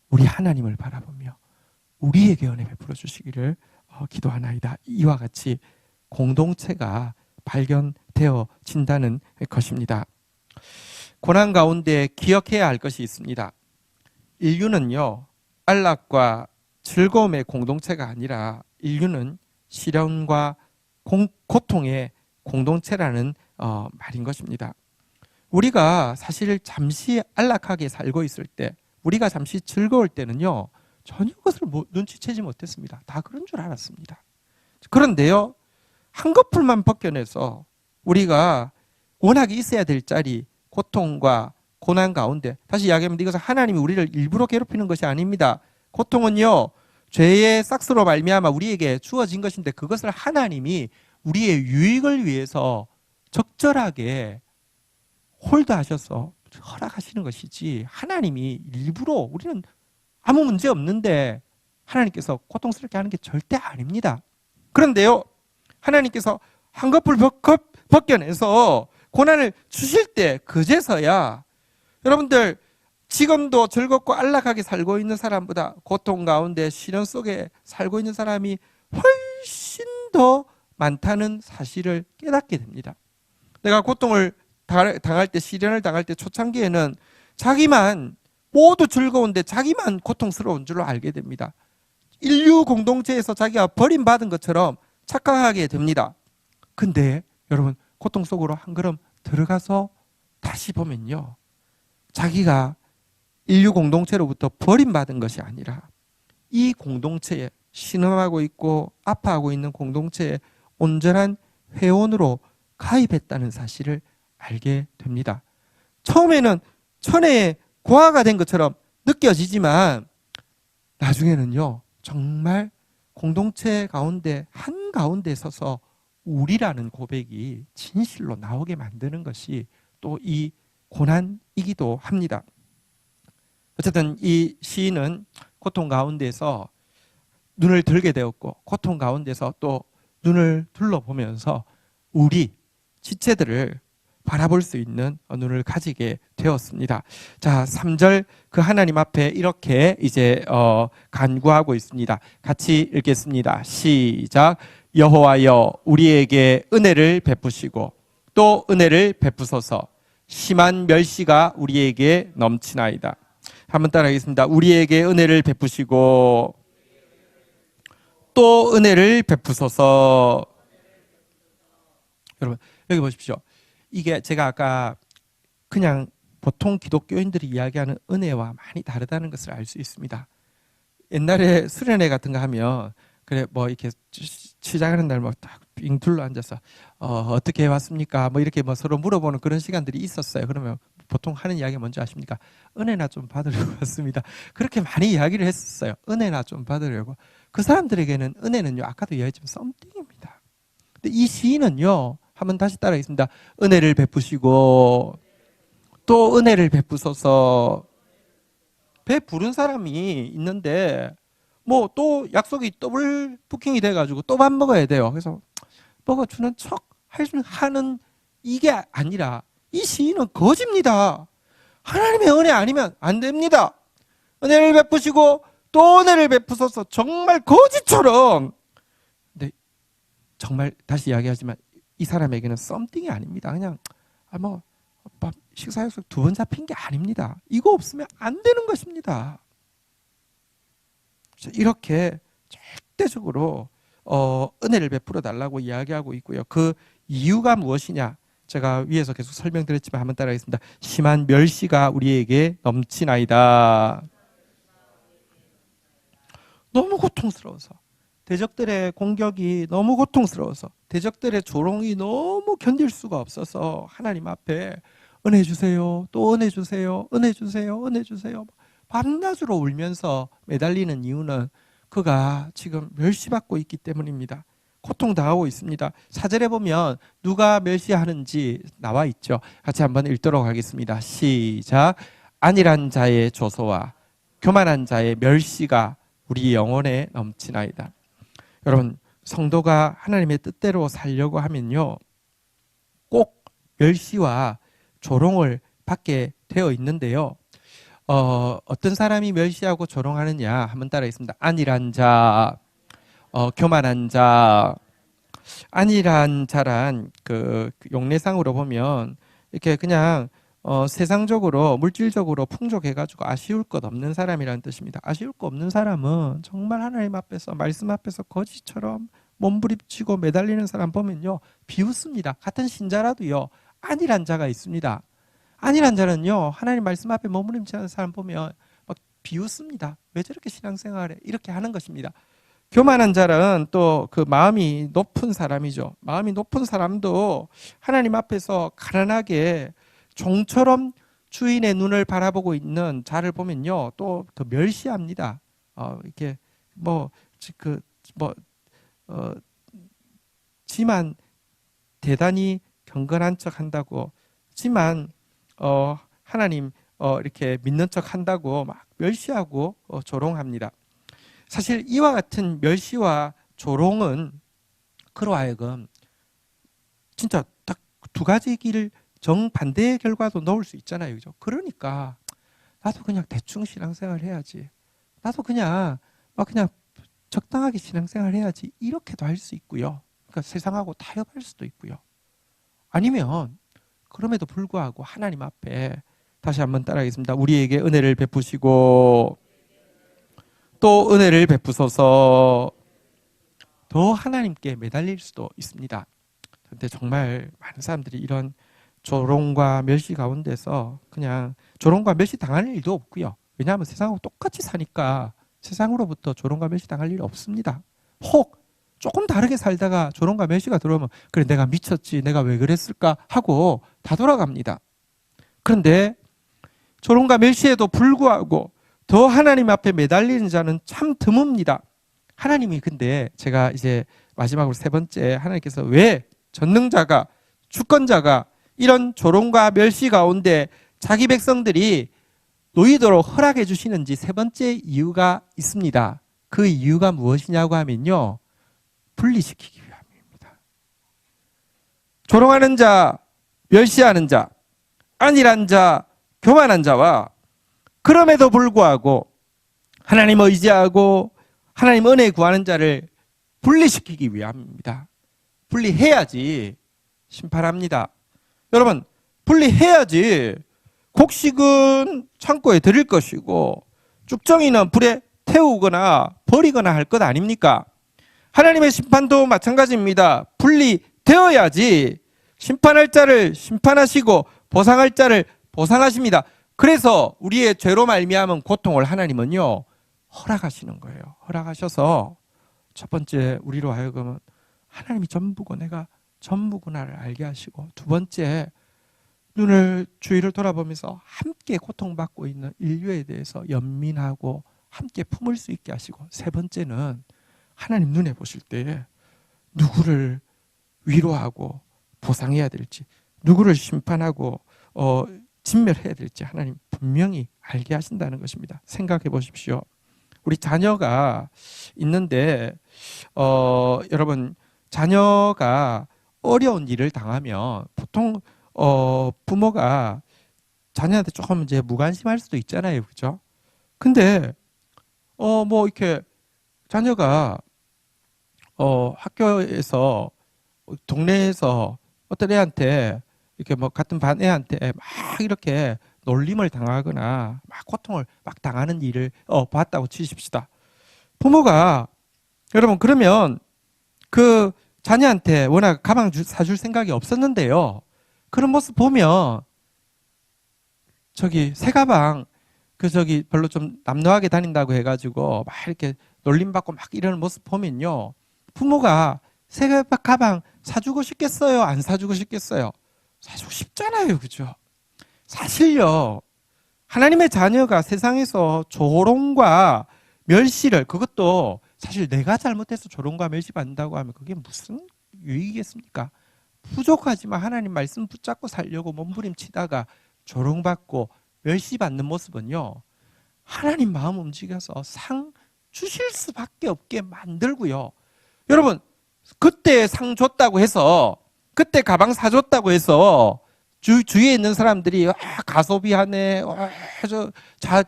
우리 하나님을 바라보며 우리에게 은혜 베풀어 주시기를 기도하나이다. 이와 같이 공동체가 발견되어진다는 것입니다. 고난 가운데 기억해야 할 것이 있습니다. 인류는요, 안락과 즐거움의 공동체가 아니라 인류는 시련과 고통의 공동체라는 말인 것입니다. 우리가 사실 잠시 안락하게 살고 있을 때, 우리가 잠시 즐거울 때는요, 전혀 그것을 눈치채지 못했습니다. 다 그런 줄 알았습니다. 그런데요, 한꺼풀만 벗겨내서 우리가 워낙에 있어야 될 자리, 고통과 고난 가운데, 다시 이야기합니다. 이것은 하나님이 우리를 일부러 괴롭히는 것이 아닙니다. 고통은요, 죄의 싹스로 말미암아 우리에게 주어진 것인데, 그것을 하나님이 우리의 유익을 위해서 적절하게 홀드하셔서 허락하시는 것이지, 하나님이 일부러, 우리는 아무 문제 없는데 하나님께서 고통스럽게 하는 게 절대 아닙니다. 그런데요, 하나님께서 한꺼풀 벗겨내서 고난을 주실 때 그제서야 여러분들 지금도 즐겁고 안락하게 살고 있는 사람보다 고통 가운데 시련 속에 살고 있는 사람이 훨씬 더 많다는 사실을 깨닫게 됩니다. 내가 고통을 당할 때, 시련을 당할 때 초창기에는 자기만 모두 즐거운데 자기만 고통스러운 줄로 알게 됩니다. 인류 공동체에서 자기가 버림받은 것처럼 착각하게 됩니다. 근데 여러분, 고통 속으로 한 걸음 들어가서 다시 보면요, 자기가 인류 공동체로부터 버림받은 것이 아니라 이 공동체에, 신음하고 있고 아파하고 있는 공동체에 온전한 회원으로 가입했다는 사실을 알게 됩니다. 처음에는 천혜의 고아가 된 것처럼 느껴지지만 나중에는요, 정말 공동체 가운데 한가운데 서서 우리라는 고백이 진실로 나오게 만드는 것이 또 이 고난이기도 합니다. 어쨌든 이 시인은 고통 가운데서 눈을 들게 되었고, 고통 가운데서 또 눈을 둘러보면서 우리 지체들을 바라볼 수 있는 눈을 가지게 되었습니다. 자, 3절 그 하나님 앞에 이렇게 이제 간구하고 있습니다. 같이 읽겠습니다. 시작. 여호와여, 우리에게 은혜를 베푸시고 또 은혜를 베푸소서. 심한 멸시가 우리에게 넘치나이다. 한번 따라하겠습니다. 우리에게 은혜를 베푸시고 또 은혜를 베푸소서. 여러분, 여기 보십시오. 이게 제가 아까 그냥 보통 기독교인들이 이야기하는 은혜와 많이 다르다는 것을 알 수 있습니다. 옛날에 수련회 같은 거 하면, 그래 뭐 이렇게 시작하는 날 뭐 딱 빙 둘러 앉아서 어떻게 해왔습니까? 뭐 이렇게 뭐 서로 물어보는 그런 시간들이 있었어요. 그러면 보통 하는 이야기 뭔지 아십니까? 은혜나 좀 받으려고 왔습니다. 그렇게 많이 이야기를 했었어요. 은혜나 좀 받으려고. 그 사람들에게는 은혜는요, 아까도 이야기했지만 썸띵입니다. 근데 이 시인은요, 한번 다시 따라하겠습니다. 은혜를 베푸시고 또 은혜를 베푸소서. 베푸른 사람이 있는데 뭐 또 약속이 더블 부킹이 돼가지고 또 밥 먹어야 돼요. 그래서 먹어주는 척 하는 이게 아니라 이 시인은 거짓입니다. 하나님의 은혜 아니면 안 됩니다. 은혜를 베푸시고 또 은혜를 베푸소서. 정말 거짓처럼. 근데 정말 다시 이야기하지만 이 사람에게는 썸띵이 아닙니다. 그냥 뭐 식사 약속 2번 잡힌 게 아닙니다. 이거 없으면 안 되는 것입니다. 이렇게 절대적으로 은혜를 베풀어 달라고 이야기하고 있고요. 그 이유가 무엇이냐? 제가 위에서 계속 설명드렸지만 한번 따라하겠습니다. 심한 멸시가 우리에게 넘치나이다. 너무 고통스러워서, 대적들의 공격이 너무 고통스러워서, 대적들의 조롱이 너무 견딜 수가 없어서 하나님 앞에 은혜 주세요, 또 은혜 주세요, 은혜 주세요, 은혜 주세요, 밤낮으로 울면서 매달리는 이유는 그가 지금 멸시받고 있기 때문입니다. 고통당하고 있습니다. 4절에 보면 누가 멸시하는지 나와 있죠. 같이 한번 읽도록 하겠습니다. 시작. 안일한 자의 조소와 교만한 자의 멸시가 우리 영혼에 넘치나이다. 여러분, 성도가 하나님의 뜻대로 살려고 하면요, 꼭 멸시와 조롱을 받게 되어 있는데요. 어떤 사람이 멸시하고 조롱하느냐 한번 따라하겠습니다. 안일한 자, 교만한 자. 안일한 자란 그 용례상으로 보면 이렇게 그냥 세상적으로 물질적으로 풍족해가지고 아쉬울 것 없는 사람이라는 뜻입니다. 아쉬울 것 없는 사람은 정말 하나님 앞에서, 말씀 앞에서 거지처럼 몸부림치고 매달리는 사람 보면요, 비웃습니다. 같은 신자라도요, 안일한 자가 있습니다. 안일한 자는요, 하나님 말씀 앞에 몸부림치는 사람 보면 막 비웃습니다. 왜 저렇게 신앙생활을 이렇게 하는 것입니다. 교만한 자는 또 그 마음이 높은 사람이죠. 마음이 높은 사람도 하나님 앞에서 가난하게 종처럼 주인의 눈을 바라보고 있는 자를 보면요, 또 더 멸시합니다. 이렇게 지만 대단히 경건한 척 한다고, 지만 하나님 이렇게 믿는 척 한다고 막 멸시하고 조롱합니다. 사실 이와 같은 멸시와 조롱은 그로 하여금 진짜 딱 두 가지 길 정반대의 결과도 넣을 수 있잖아요. 그죠? 그러니까 나도 그냥 대충 신앙생활 해야지, 나도 그냥 적당하게 신앙생활 해야지, 이렇게도 할 수 있고요. 그러니까 세상하고 타협할 수도 있고요. 아니면 그럼에도 불구하고 하나님 앞에 다시 한번 따라하겠습니다. 우리에게 은혜를 베푸시고 또 은혜를 베푸소서. 더 하나님께 매달릴 수도 있습니다. 그런데 정말 많은 사람들이 이런 조롱과 멸시 가운데서 그냥 조롱과 멸시 당할 일도 없고요. 왜냐하면 세상하고 똑같이 사니까 세상으로부터 조롱과 멸시 당할 일 없습니다. 혹 조금 다르게 살다가 조롱과 멸시가 들어오면 그래, 내가 미쳤지, 내가 왜 그랬을까 하고 다 돌아갑니다. 그런데 조롱과 멸시에도 불구하고 더 하나님 앞에 매달리는 자는 참 드뭅니다. 하나님이 근데 제가 이제 마지막으로 세 번째, 하나님께서 왜 전능자가, 주권자가 이런 조롱과 멸시 가운데 자기 백성들이 놓이도록 허락해 주시는지 세 번째 이유가 있습니다. 그 이유가 무엇이냐고 하면요, 분리시키기 위함입니다. 조롱하는 자, 멸시하는 자, 안일한 자, 교만한 자와 그럼에도 불구하고 하나님 의지하고 하나님 은혜 구하는 자를 분리시키기 위함입니다. 분리해야지 심판합니다. 여러분, 분리해야지 곡식은 창고에 드릴 것이고 쭉정이는 불에 태우거나 버리거나 할 것 아닙니까? 하나님의 심판도 마찬가지입니다. 분리되어야지 심판할 자를 심판하시고 보상할 자를 보상하십니다. 그래서 우리의 죄로 말미암은 고통을 하나님은요, 허락하시는 거예요. 허락하셔서 첫 번째, 우리로 하여금은 하나님이 전부고 내가 전부구나를 알게 하시고, 두 번째, 눈을 주위를 돌아보면서 함께 고통받고 있는 인류에 대해서 연민하고 함께 품을 수 있게 하시고, 세 번째는 하나님 눈에 보실 때 누구를 위로하고 보상해야 될지, 누구를 심판하고 진멸해야 될지 하나님 분명히 알게 하신다는 것입니다. 생각해 보십시오. 우리 자녀가 있는데 여러분, 자녀가 어려운 일을 당하면 보통 부모가 자녀한테 조금 이제 무관심할 수도 있잖아요, 그렇죠? 근데 뭐 이렇게 자녀가 학교에서 동네에서 어떤 애한테 이렇게 뭐 같은 반 애한테 막 이렇게 놀림을 당하거나 막 고통을 막 당하는 일을 봤다고 치십시다. 부모가 여러분 그러면 그 자녀한테 워낙 가방 사줄 생각이 없었는데요, 그런 모습 보면 새가방 별로 좀 남루하게 다닌다고 해가지고 막 이렇게 놀림받고 막 이러는 모습 보면요, 부모가 새가방 사주고 싶겠어요? 안 사주고 싶겠어요? 사주고 싶잖아요, 그죠? 사실요, 하나님의 자녀가 세상에서 조롱과 멸시를, 그것도 사실 내가 잘못해서 조롱과 멸시받는다고 하면 그게 무슨 유익이겠습니까? 부족하지만 하나님 말씀 붙잡고 살려고 몸부림치다가 조롱받고 멸시받는 모습은요, 하나님 마음 움직여서 상 주실 수밖에 없게 만들고요. 여러분, 그때 상 줬다고 해서, 그때 가방 사줬다고 해서 주위에 있는 사람들이 가소비하네,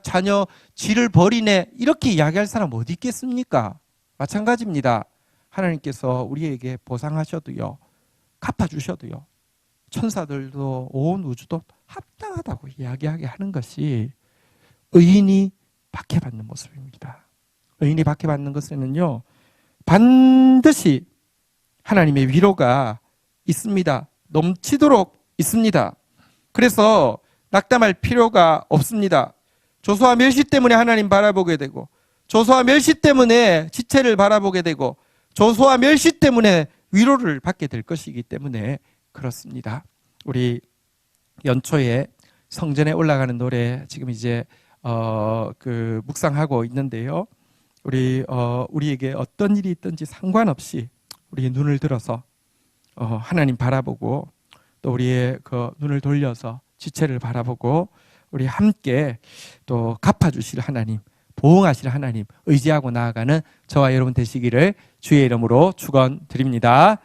자녀 질을 버리네, 이렇게 이야기할 사람 어디 있겠습니까? 마찬가지입니다. 하나님께서 우리에게 보상하셔도요, 갚아주셔도요, 천사들도 온 우주도 합당하다고 이야기하게 하는 것이 의인이 박해받는 모습입니다. 의인이 박해받는 것에는요, 반드시 하나님의 위로가 있습니다. 넘치도록 있습니다. 그래서 낙담할 필요가 없습니다. 조소와 멸시 때문에 하나님 바라보게 되고, 조소와 멸시 때문에 지체를 바라보게 되고, 조소와 멸시 때문에 위로를 받게 될 것이기 때문에 그렇습니다. 우리 연초에 성전에 올라가는 노래 지금 이제 묵상하고 있는데요. 우리에게 어떤 일이 있든지 상관없이 우리 눈을 들어서 하나님 바라보고, 또 우리의 그 눈을 돌려서 지체를 바라보고, 우리 함께 또 갚아주실 하나님, 보응하실 하나님 의지하고 나아가는 저와 여러분 되시기를 주의 이름으로 축원드립니다.